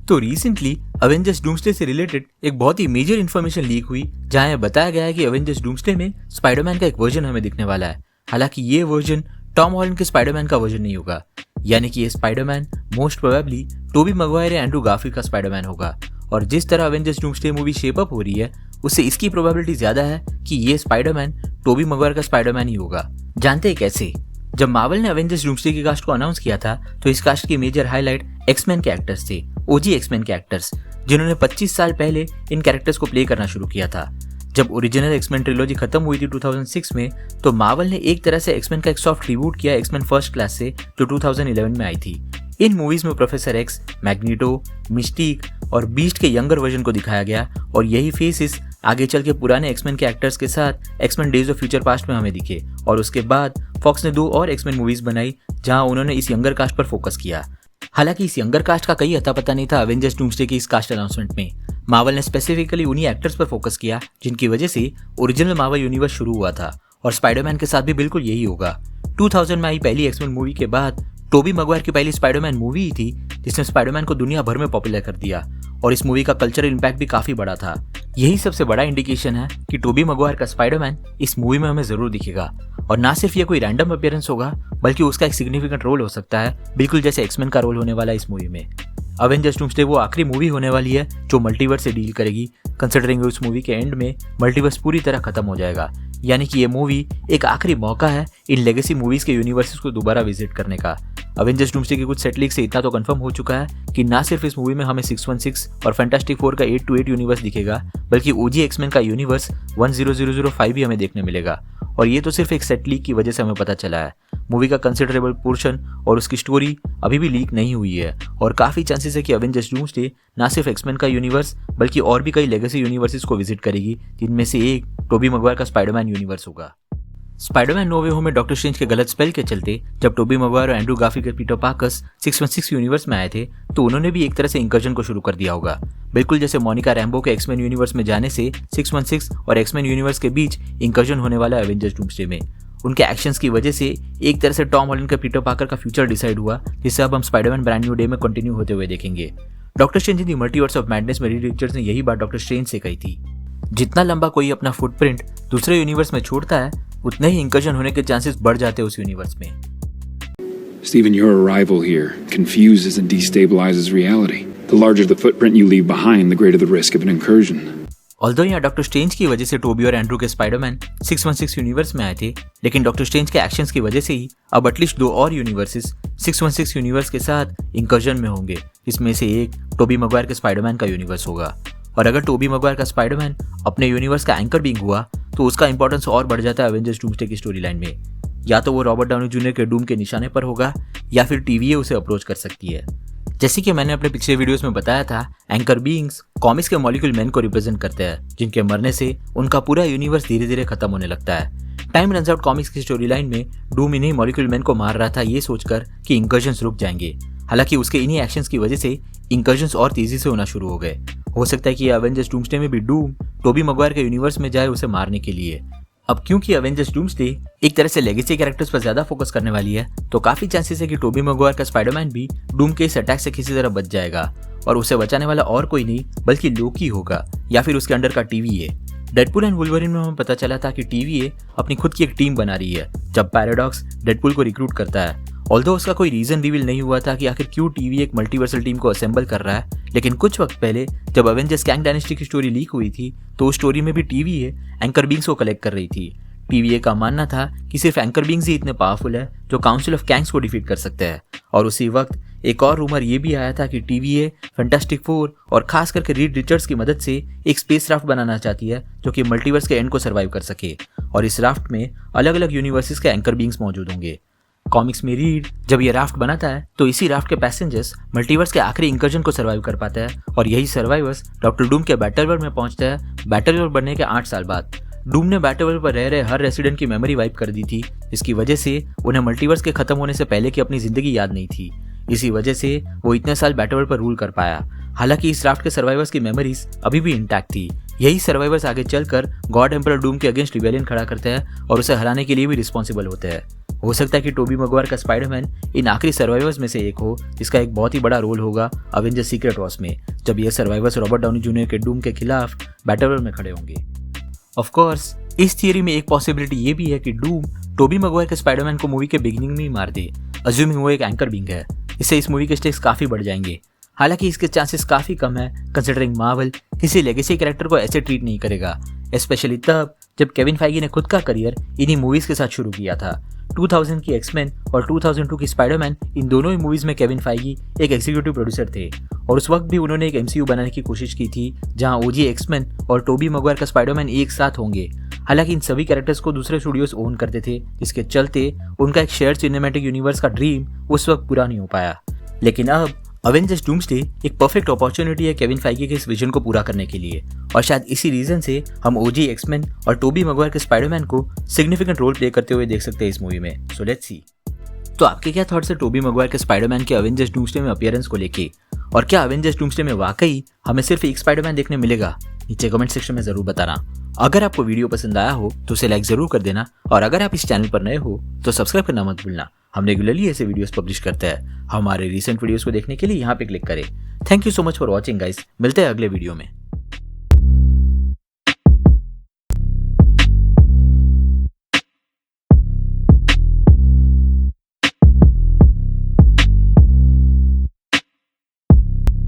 तो recently Avengers doomsday से related एक बहुत ही मेजर इन्फॉर्मेशन लीक हुई, जहां यह बताया गया है कि अवेंजर्स डूम्सडे में स्पाइडरमैन का एक वर्जन हमें दिखने वाला है। हालांकि ये वर्जन टॉम हॉलैंड के स्पाइडरमैन का वर्जन नहीं होगा, यानी कि ये Spiderman most probably Tobey Maguire या एंड्रू गारफील्ड का स्पाइडरमैन होगा। और जिस तरह Avengers Doomsday movie shape up हो रही है, उससे इसकी प्रोबेबिलिटी ज्यादा है कि ये स्पाइडरमैन टोबी मैगवायर का स्पाइडरमैन ही होगा। जानते हैं कैसे? जब मार्वल ने अवेंजर्स डूम्सडे की कास्ट को अनाउंस किया था, तो इस कास्ट की मेजर हाईलाइट एक्समैन के एक्टर्स थे, ओजी एक्समैन के एक्टर्स, जिन्होंने 25 साल पहले इन कैरेक्टर्स को प्ले करना शुरू किया था। जब ओरिजिनल एक्समैन ट्रिलॉजी खत्म हुई थी 2006 में, तो मार्वल ने एक तरह से एक्समैन का एक सॉफ्ट रिबूट किया एक्समैन फर्स्ट क्लास से, जो 2011 में आई थी। इन मूवीज में प्रोफेसर एक्स, मैग्नीटो, मिस्टीक और बीस्ट के यंगर वर्जन को दिखाया गया, और यही फेसेस आगे चल के पुराने एक्समैन के एक्टर्स के साथ X Men days of future past में हमें दिखे। और उसके बाद फॉक्स ने 2 और एक्समैन मूवीज बनाई, जहां उन्होंने इस यंगर कास्ट पर फोकस किया। हालांकि इस यंगर कास्ट का कई अता पता नहीं था अवेंजर्स डूम्सडे की इस कास्ट अनाउंसमेंट में। मार्वल ने स्पेसिफिकली उन्हीं एक्टर्स पर फोकस किया जिनकी वजह से ओरिजिनल मार्वल यूनिवर्स शुरू हुआ था, और स्पाइडरमैन के साथ भी बिल्कुल यही होगा। 2000 में आई पहली एक्समैन मूवी के बाद टोबी मैगवायर की पहली स्पाइडरमैन मूवी ही थी जिसने स्पाइडरमैन को दुनिया भर में पॉपुलर कर दिया, और इस मूवी का कल्चरल इम्पैक्ट भी काफी बड़ा था। यही सबसे बड़ा इंडिकेशन है कि टोबी मैगवायर का स्पाइडरमैन इस मूवी में हमें जरूर दिखेगा, और ना सिर्फ ये कोई रैंडम अपीयरेंस होगा, बल्कि उसका एक सिग्निफिकेंट रोल हो सकता है, बिल्कुल जैसे एक्समैन का रोल होने वाला है इस मूवी में। अवेंजर्स डूम्सडे वो आखिरी मूवी होने वाली है जो मल्टीवर्स से डील करेगी, कंसिडरिंग उस मूवी के एंड में मल्टीवर्स पूरी तरह खत्म हो जाएगा। यानी कि ये मूवी एक आखिरी मौका है इन लेगेसी मूवीज के यूनिवर्सेस को दोबारा विजिट करने का। अवेंजर्स डूम्सडे की कुछ सेट लीक से इतना तो कंफर्म हो चुका है कि ना सिर्फ इस मूवी में हमें 616 और फैंटास्टिक 4 का 828 यूनिवर्स दिखेगा, बल्कि ओजी एक्समैन का यूनिवर्स 10005 भी हमें देखने मिलेगा। और ये तो सिर्फ एक सेट लीक की वजह से हमें पता चला है। मूवी का कंसिडरेबल पोर्शन और उसकी स्टोरी अभी भी लीक नहीं हुई है, और काफी चांसेस है कि अवेंजर्स डूम्सडे ना सिर्फ एक्समैन का यूनिवर्स बल्कि और भी कई लेगेसी यूनिवर्सेस को विजिट करेगी, जिनमें से एक टोबी मैगवायर का स्पाइडरमैन यूनिवर्स होगा। स्पाइडरमैन नो वे होम में डॉक्टर स्ट्रेंज के गलत स्पेल के चलते जब टोबी मैगवायर और एंड्रू गारफील्ड के पीटर पार्कर्स 616 यूनिवर्स में आए थे, तो उन्होंने भी एक तरह से इंकर्जन को शुरू कर दिया होगा। बिल्कुल जैसे मोनिका रैम्बो के एक्समैन यूनिवर्स में जाने से 616 और एक्समैन यूनिवर्स के बीच इंकर्जन होने वाला है अवेंजर्स डूम्सडे में। उनके एक्शंस की वजह से एक तरह से टॉम हॉलैंड का पीटर पार्कर का फ्यूचर डिसाइड हुआ, जिससे अब हम स्पाइडरमैन ब्रांड न्यू डे में कंटिन्यू होते हुए देखेंगे। Doctor strange in the multiverse of madness में रीड रिचर्ड्स ने यही बात डॉक्टर स्ट्रेंज से कही थी। जितना लंबा कोई अपना फुटप्रिंट दूसरे यूनिवर्स में छोड़ता है, उतने ही इंकर्जन होने के चांसेस बढ़ जाते हैं उस यूनिवर्स में। Stephen, your arrival here confuses and destabilizes reality. The larger the footprint you leave behind, the greater the risk of an incursion. Although यहाँ डॉक्टर स्ट्रेंज की वजह से टोबी और एंड्रू के स्पाइडरमैन 616 यूनिवर्स में आए थे, लेकिन डॉक्टर स्ट्रेंज के एक्शंस की वजह से ही अब एटलीस्ट 2 और यूनिवर्सेस 616 यूनिवर्स के साथ इंकर्जन में होंगे, जिसमें से एक टोबी मैगवायर के स्पाइडरमैन का यूनिवर्स होगा। और अगर टोबी मैगवायर का स्पाइडरमैन अपने यूनिवर्स का एंकर बीइंग हुआ, तो उसका इंपॉर्टेंस और बढ़ जाता है अवेंजर्स डूम्सडे की स्टोरी लाइन में। या तो वो रॉबर्ट डाउनी जूनियर के डूम के निशाने पर होगा, या फिर टीवीए उसे अप्रोच कर सकती है। जैसे कि मैंने अपने पिछले वीडियोस में बताया था, एंकर बीइंग्स कॉमिक्स के मॉलिक्यूल मैन को रिप्रेजेंट करते हैं, जिनके मरने से उनका पूरा यूनिवर्स धीरे धीरे खत्म होने लगता है। टाइम रन्स आउट कॉमिक्स की स्टोरी लाइन में डूम इन्हीं मॉलिक्यूल मैन को मार रहा था, ये सोचकर कि इंकर्जन्स रुक जाएंगे। हालांकि उसके इन्हीं एक्शंस की वजह से इंकर्जन्स और तेजी से होना शुरू हो गए। हो सकता है कि अवेंजर्स डूम्सडे में भी डूम टोबी मैगवायर के यूनिवर्स में जाए उसे मारने के लिए। अब क्योंकि अवेंजर्स डूम्सडे एक तरह से लेगेसी कैरेक्टर्स पर ज्यादा फोकस करने वाली है, तो काफी चांसेस है कि टोबी मैगवायर का स्पाइडरमैन भी डूम के इस अटैक से किसी तरह बच जाएगा, और उसे बचाने वाला और कोई नहीं बल्कि लोकी होगा, या फिर उसके अंडर का टीवीए। डेडपुल एंड वुल्वरीन में हमें पता चला था कि टीवीए अपनी खुद की एक टीम बना रही है जब पैराडॉक्स डेडपुल को रिक्रूट करता है। ऑल्दो उसका कोई रीजन रिवील नहीं हुआ था कि आखिर क्यों टीवी एक मल्टीवर्सल टीम को असेंबल कर रहा है, लेकिन कुछ वक्त पहले जब अवेंजर्स कैंग डायनेस्टी की स्टोरी लीक हुई थी, तो उस स्टोरी में भी टीवीए एंकर बीइंग्स को कलेक्ट कर रही थी। टीवीए का मानना था कि सिर्फ एंकर बीइंग्स ही इतने पावरफुल है जो काउंसिल ऑफ कैंग्स को डिफीट कर सकते हैं। और उसी वक्त एक और रूमर ये भी आया था कि टीवीए फैंटास्टिक 4 और खास करके रीड रिचर्ड्स की मदद से एक स्पेस राफ्ट बनाना चाहती है जो कि मल्टीवर्स के एंड को सर्वाइव कर सके, और इस राफ्ट में अलग अलग यूनिवर्सेस के एंकर बीइंग्स मौजूद होंगे। कॉमिक्स में रीड जब ये राफ्ट बनाता है, तो इसी राफ्ट के पैसेंजर्स मल्टीवर्स के आखिरी इंकर्जन को सर्वाइव कर पाते हैं, और यही सर्वाइवर्स डॉक्टर डूम के बैटल वर्ल्ड में पहुंचते हैं बैटल वर्ल्ड बनने के 8 साल बाद। डूम ने बैटल वर्ल्ड पर रह रहे हर रेसिडेंट की मेमोरी वाइप कर दी थी, जिसकी वजह से उन्हें मल्टीवर्स के खत्म होने से पहले की अपनी जिंदगी याद नहीं थी। इसी वजह से वो इतने साल बैटल वर्ल्ड पर रूल कर पाया। हालांकि इस राफ्ट के सर्वाइवर्स की मेमोरीज अभी भी इंटैक्ट थी। यही सर्वाइवर्स आगे चलकर गॉड एम्परर डूम के अगेंस्ट रिबेलियन खड़ा करते हैं और उसे हराने के लिए भी रिस्पॉन्सिबल होते हैं। हो सकता है कि टोबी मैगवायर का स्पाइडरमैन इन आखिरी सर्वाइवर्स में से एक हो, जिसका एक बहुत ही बड़ा रोल होगा अवेंजर्स सीक्रेट वॉर्स में, जब ये सर्वाइवर्स रॉबर्ट डाउनी जूनियर के डूम के खिलाफ बैटल में खड़े होंगे। ऑफ कोर्स इस थियरी में एक पॉसिबिलिटी ये भी है कि डूम टोबी मैगवायर के स्पाइडरमैन को मूवी के बिगिनिंग में ही मार दे, अज्यूमिंग वो एक एंकर बीइंग है। इससे इस मूवी के स्टेक्स काफी बढ़ जाएंगे। हालांकि इसके चांसेस काफी कम है, कंसिडरिंग मार्वल किसी लेगेसी कैरेक्टर को ऐसे ट्रीट नहीं करेगा, स्पेशली तब जब केविन फाइगी ने खुद का करियर इन्हीं मूवीज के साथ शुरू किया था। 2000 की एक्समैन और 2002 की स्पाइडरमैन, इन दोनों ही मूवीज में केविन फाइगी एक एग्जीक्यूटिव प्रोड्यूसर थे और उस वक्त भी उन्होंने एक MCU बनाने की कोशिश की थी जहां OG एक्समैन और टोबी मैगवायर का स्पाइडरमैन एक साथ होंगे। हालांकि इन सभी कैरेक्टर्स को दूसरे स्टूडियोज ओन करते थे, जिसके चलते उनका एक शेयर्ड सिनेमैटिक यूनिवर्स का ड्रीम उस वक्त पूरा नहीं हो पाया। लेकिन अब अवेंजर्स डूम्सडे एक परफेक्ट अपॉर्चुनिटी है केविन फाइगी के इस विजन को पूरा करने के लिए, और शायद इसी रीजन से हम OG एक्समैन और टोबी मैगवायर के स्पाइडरमैन को सिग्निफिकेंट रोल प्ले करते हुए देख सकते हैं इस मूवी में। So let's see. तो आपके क्या थॉट्स है टोबी मैगवायर के स्पाइडरमैन के अवेंजर्स डूम्सडे में अपीयरेंस को लेके, और क्या अवेंजर्स डूम्सडे में वाकई हमें सिर्फ एक स्पाइडरमैन देखने मिलेगा? नीचे कमेंट सेक्शन में जरूर बताना। अगर आपको वीडियो पसंद आया हो तो उसे लाइक जरूर कर देना, और अगर आप इस चैनल पर नए हो तो सब्सक्राइब करना मत भूलना। हम रेगुलरली ऐसे वीडियोस पब्लिश करते हैं। हमारे रीसेंट वीडियोस को देखने के लिए यहाँ पे क्लिक करें। Thank you so much for watching guys. मिलते हैं अगले वीडियो में।